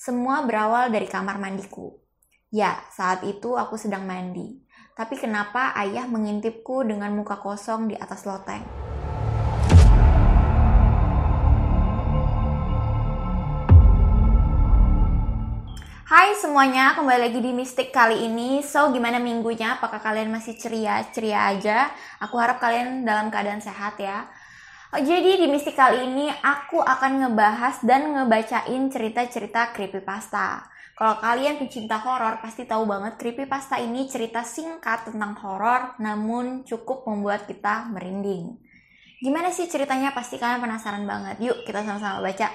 Semua berawal dari kamar mandiku. Ya, saat itu aku sedang mandi. Tapi kenapa ayah mengintipku dengan muka kosong di atas loteng? Hai semuanya, kembali lagi di Mistik kali ini. So, gimana minggunya? Apakah kalian masih ceria aja? Aku harap kalian dalam keadaan sehat ya. Jadi di Mistik kali ini aku akan ngebahas dan ngebacain cerita-cerita creepypasta. Kalau kalian pecinta horor pasti tahu banget creepypasta ini cerita singkat tentang horor namun cukup membuat kita merinding. Gimana sih ceritanya? Pasti kalian penasaran banget. Yuk kita sama-sama baca.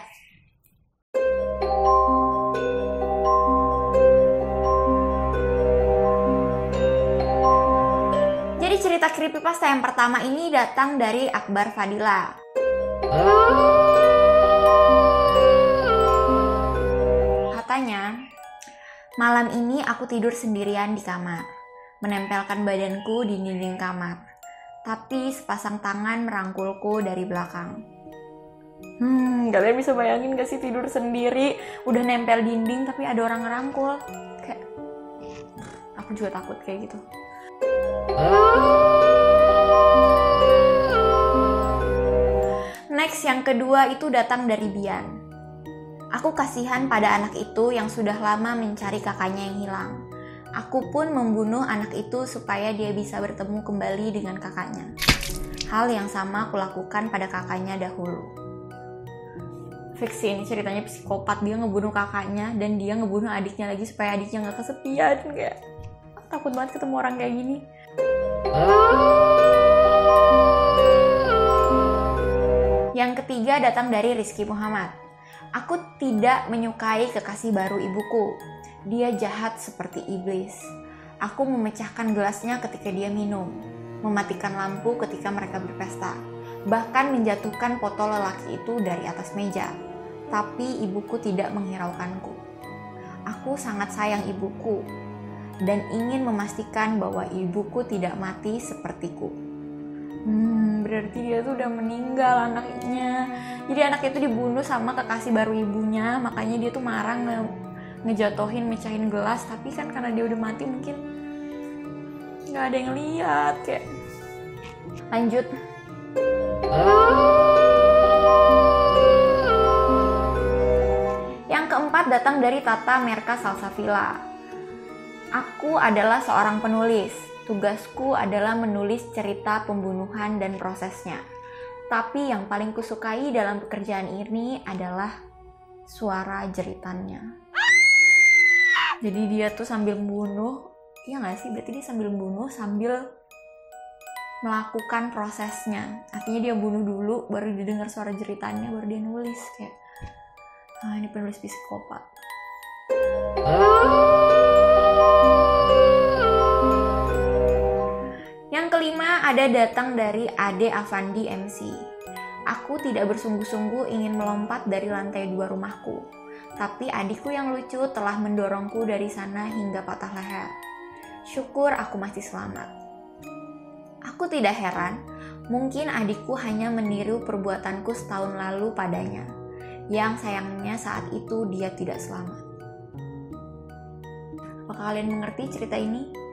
Jadi cerita creepypasta yang pertama ini datang dari Akbar Fadila. Katanya, malam ini aku tidur sendirian di kamar, menempelkan badanku di dinding kamar, tapi sepasang tangan merangkulku dari belakang. Kalian bisa bayangin gak sih tidur sendiri, udah nempel dinding tapi ada orang ngerangkul? Kayak, aku juga takut kayak gitu. Next, yang kedua itu datang dari Bian. Aku kasihan pada anak itu yang sudah lama mencari kakaknya yang hilang. Aku pun membunuh anak itu supaya dia bisa bertemu kembali dengan kakaknya. Hal yang sama aku lakukan pada kakaknya dahulu. Fiksi ini ceritanya psikopat, dia ngebunuh kakaknya dan dia ngebunuh adiknya lagi supaya adiknya gak kesepian. Kayak takut banget ketemu orang kayak gini. Yang ketiga datang dari Rizky Muhammad. Aku tidak menyukai kekasih baru ibuku. Dia jahat seperti iblis. Aku memecahkan gelasnya ketika dia minum, mematikan lampu ketika mereka berpesta, bahkan menjatuhkan foto lelaki itu dari atas meja. Tapi ibuku tidak menghiraukanku. Aku sangat sayang ibuku dan ingin memastikan bahwa ibuku tidak mati sepertiku. Berarti dia tuh udah meninggal anaknya. Jadi anaknya itu dibunuh sama kekasih baru ibunya. Makanya dia tuh marah ngejatohin, mecahin gelas. Tapi kan karena dia udah mati mungkin gak ada yang lihat. Kayak lanjut. Yang keempat datang dari Tata Merka Salsavila. Aku adalah seorang penulis. Tugasku adalah menulis cerita pembunuhan dan prosesnya. Tapi yang paling kusukai dalam pekerjaan ini adalah suara jeritannya. Jadi dia tuh sambil membunuh, iya gak sih? Berarti dia sambil membunuh sambil melakukan prosesnya. Artinya dia bunuh dulu, baru didengar suara jeritannya, baru dia nulis. Kayak, ini penulis psikopat. Yang kelima ada datang dari Ade Avandi MC. Aku tidak bersungguh-sungguh ingin melompat dari lantai 2 rumahku, tapi adikku yang lucu telah mendorongku dari sana hingga patah leher. Syukur aku masih selamat. Aku tidak heran, mungkin adikku hanya meniru perbuatanku setahun lalu padanya, yang sayangnya saat itu dia tidak selamat. Apakah kalian mengerti cerita ini?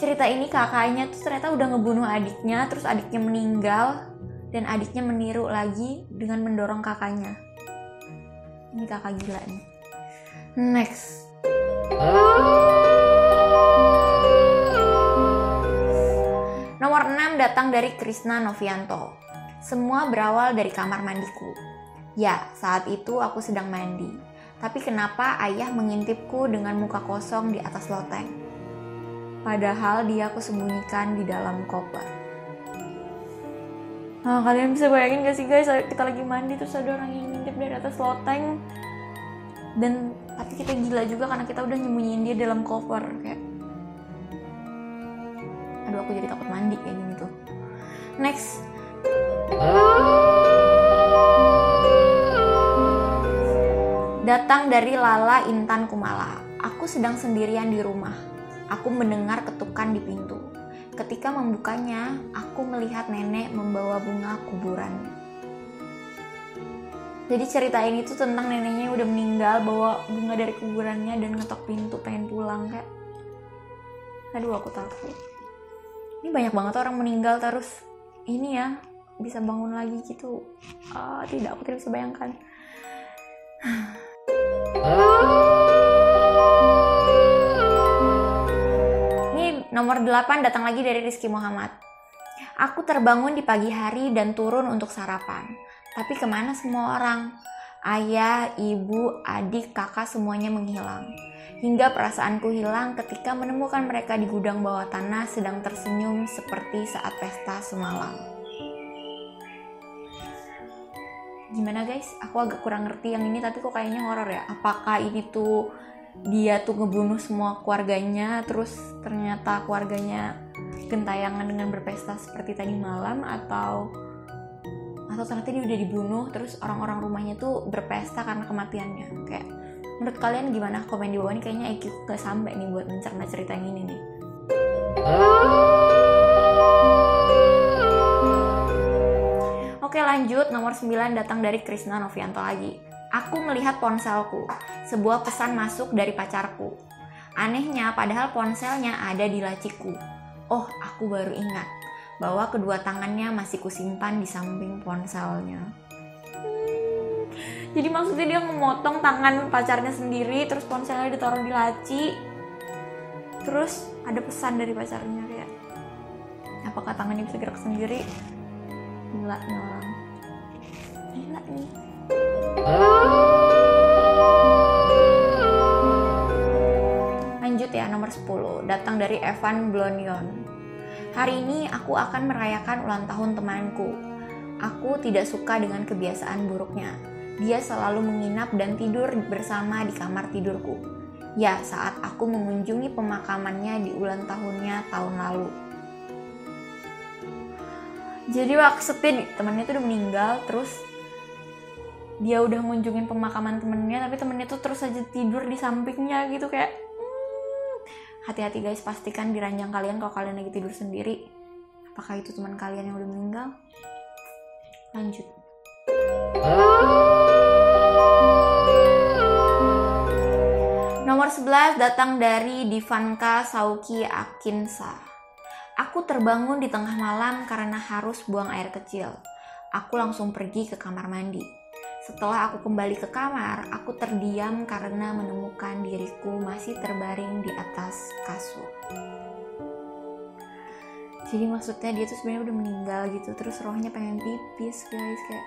Cerita ini kakaknya tuh ternyata udah ngebunuh adiknya, terus adiknya meninggal, dan adiknya meniru lagi dengan mendorong kakaknya. Ini kakak gila nih. Next. Nomor 6 datang dari Krishna Novianto. Semua berawal dari kamar mandiku. Ya, saat itu aku sedang mandi. Tapi kenapa ayah mengintipku dengan muka kosong di atas loteng? Padahal dia aku sembunyikan di dalam koper. Kalian bisa bayangin gak sih guys, kita lagi mandi terus ada orang yang ngintip dari atas loteng. Dan tapi kita gila juga karena kita udah nyembunyiin dia dalam koper. Kayak, aduh aku jadi takut mandi kayak gini tuh. Next. Datang dari Lala Intan Kumala. Aku sedang sendirian di rumah. Aku mendengar ketukan di pintu. Ketika membukanya, aku melihat nenek membawa bunga kuburan. Jadi cerita ini tuh tentang neneknya yang udah meninggal, bawa bunga dari kuburannya dan ngetok pintu pengen pulang. Kayak aduh, aku takut. Ini banyak banget orang meninggal terus ini ya bisa bangun lagi gitu. Tidak, aku tidak bisa bayangkan. Ini nomor 8 datang lagi dari Rizky Muhammad. Aku terbangun di pagi hari dan turun untuk sarapan. Tapi kemana semua orang? Ayah, ibu, adik, kakak semuanya menghilang. Hingga perasaanku hilang ketika menemukan mereka di gudang bawah tanah sedang tersenyum seperti saat pesta semalam. Gimana guys? Aku agak kurang ngerti yang ini, tapi kok kayaknya horor ya. Apakah ini tuh dia tuh ngebunuh semua keluarganya, terus ternyata keluarganya gentayangan dengan berpesta seperti tadi malam, atau ternyata dia udah dibunuh terus orang-orang rumahnya tuh berpesta karena kematiannya. Kayak menurut kalian gimana? Komen di bawah. Nih kayaknya IQ gak sampai nih buat mencerna cerita yang ini nih. Oke, lanjut. Nomor 9 datang dari Krisna Novianto lagi. Aku melihat ponselku. Sebuah pesan masuk dari pacarku. Anehnya, padahal ponselnya ada di laciku. Oh, aku baru ingat bahwa kedua tangannya masih kusimpan di samping ponselnya. Jadi maksudnya dia memotong tangan pacarnya sendiri, terus ponselnya ditaruh di laci. Terus ada pesan dari pacarnya kayak, apakah tangannya bisa gerak sendiri? Gila nih orang. Gila nih. Lanjut ya, nomor 10 datang dari Evan Blonion. Hari ini aku akan merayakan ulang tahun temanku. Aku tidak suka dengan kebiasaan buruknya. Dia selalu menginap dan tidur bersama di kamar tidurku. Ya, saat aku mengunjungi pemakamannya di ulang tahunnya tahun lalu. Jadi maksudnya temennya tuh udah meninggal, terus dia udah ngunjungin pemakaman temennya, tapi temennya tuh terus aja tidur di sampingnya gitu. Kayak hati-hati guys, pastikan di ranjang kalian kalau kalian lagi tidur sendiri, apakah itu teman kalian yang udah meninggal. Lanjut. Nomor 11 datang dari Divanka Sauki Akinsa. Aku terbangun di tengah malam karena harus buang air kecil. Aku langsung pergi ke kamar mandi. Setelah aku kembali ke kamar, aku terdiam karena menemukan diriku masih terbaring di atas kasur. Jadi maksudnya dia tuh sebenarnya udah meninggal gitu, terus rohnya pengen pipis guys. Kayak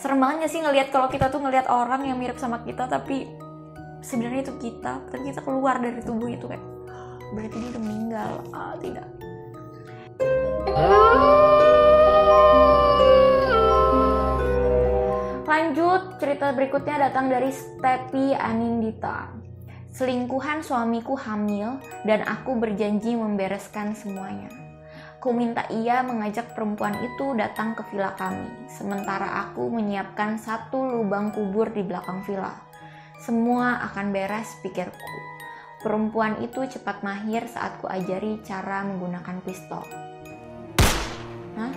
serem banget gak sih ngelihat kalau kita tuh ngelihat orang yang mirip sama kita, tapi sebenarnya itu kita, tapi kita keluar dari tubuh itu. Kayak berarti dia udah meninggal. Tidak. Lanjut, cerita berikutnya datang dari Stepi Anindita. Selingkuhan suamiku hamil dan aku berjanji membereskan semuanya. Ku minta ia mengajak perempuan itu datang ke villa kami, sementara aku menyiapkan satu lubang kubur di belakang villa. Semua akan beres, pikirku. Perempuan itu cepat mahir saat ku ajari cara menggunakan pistol. Hah?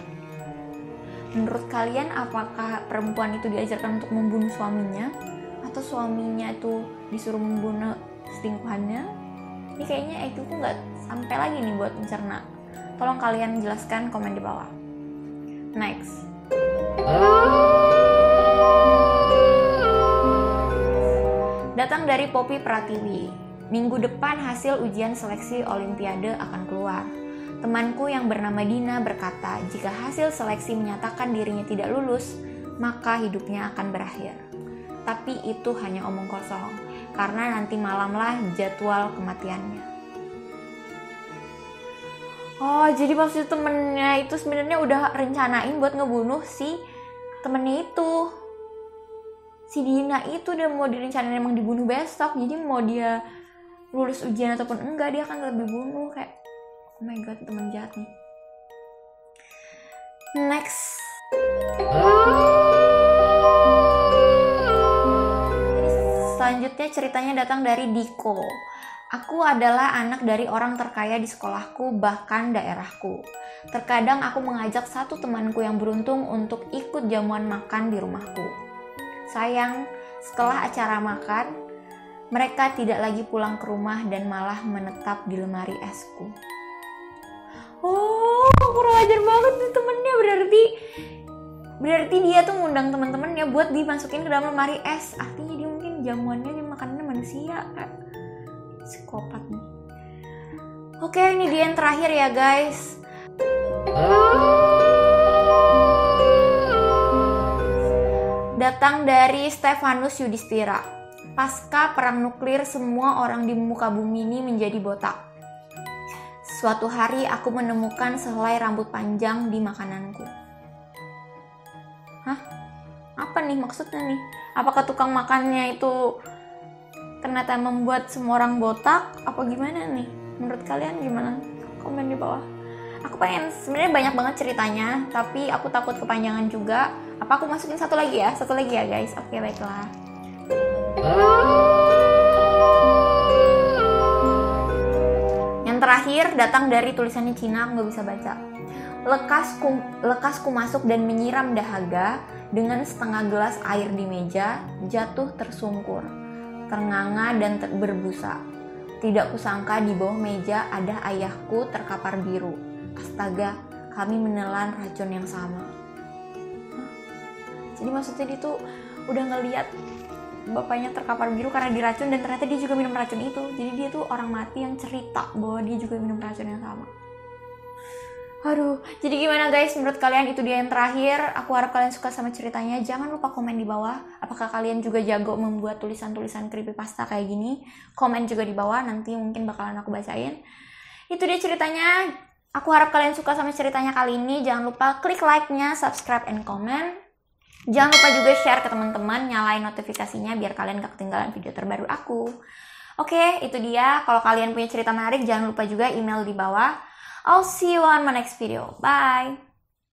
Menurut kalian apakah perempuan itu diajarkan untuk membunuh suaminya? Atau suaminya itu disuruh membunuh selingkuhannya? Ini kayaknya IQ ku gak sampai lagi nih buat mencerna. Tolong kalian jelaskan komen di bawah. Next. Datang dari Poppy Pratiwi. Minggu depan hasil ujian seleksi Olimpiade akan keluar. Temanku yang bernama Dina berkata, jika hasil seleksi menyatakan dirinya tidak lulus, maka hidupnya akan berakhir. Tapi itu hanya omong kosong, karena nanti malamlah jadwal kematiannya. Oh, jadi maksud temennya itu sebenarnya udah rencanain buat ngebunuh si temennya itu. Si Dina itu udah mau direncanain emang dibunuh besok, jadi mau dia lulus ujian ataupun enggak, dia akan lebih bunuh. Kayak oh my god, teman jahat nih. Next. Selanjutnya ceritanya datang dari Diko. Aku adalah anak dari orang terkaya di sekolahku, bahkan daerahku. Terkadang aku mengajak satu temanku yang beruntung untuk ikut jamuan makan di rumahku. Sayang, setelah acara makan, mereka tidak lagi pulang ke rumah dan malah menetap di lemari esku. Oh, kurang ajar banget nih temennya. Berarti dia tuh ngundang teman-temannya buat dimasukin ke dalam lemari es. Artinya dia mungkin jamuannya, dia makanannya manusia, kan? Psikopat nih. Oke, ini dia yang terakhir ya guys. Datang dari Stefanus Yudhistira. Pasca perang nuklir, semua orang di muka bumi ini menjadi botak. Suatu hari aku menemukan sehelai rambut panjang di makananku. Hah? Apa nih maksudnya nih? Apakah tukang makannya itu ternyata membuat semua orang botak? Apa gimana nih? Menurut kalian gimana? Komen di bawah. Aku pengen, sebenarnya banyak banget ceritanya, tapi aku takut kepanjangan juga. Apa aku masukin satu lagi ya? Satu lagi ya guys. Oke, baiklah. Yang terakhir datang dari tulisannya Cina, aku nggak bisa baca. Lekasku masuk dan menyiram dahaga dengan setengah gelas air di meja, jatuh tersungkur, ternganga dan berbusa. Tidak kusangka di bawah meja ada ayahku terkapar biru. Astaga, kami menelan racun yang sama. Jadi maksudnya dia tuh udah ngeliat bapaknya terkapar biru karena diracun, dan ternyata dia juga minum racun itu. Jadi dia tuh orang mati yang cerita bahwa dia juga minum racun yang sama. Aduh, jadi gimana guys, menurut kalian itu dia yang terakhir? Aku harap kalian suka sama ceritanya. Jangan lupa komen di bawah. Apakah kalian juga jago membuat tulisan-tulisan creepypasta kayak gini? Komen juga di bawah, nanti mungkin bakalan aku bacain. Itu dia ceritanya. Aku harap kalian suka sama ceritanya kali ini. Jangan lupa klik like-nya, subscribe, and comment. Jangan lupa juga share ke teman-teman, nyalain notifikasinya biar kalian gak ketinggalan video terbaru aku. Oke, itu dia. Kalau kalian punya cerita menarik, jangan lupa juga email di bawah. I'll see you on my next video. Bye!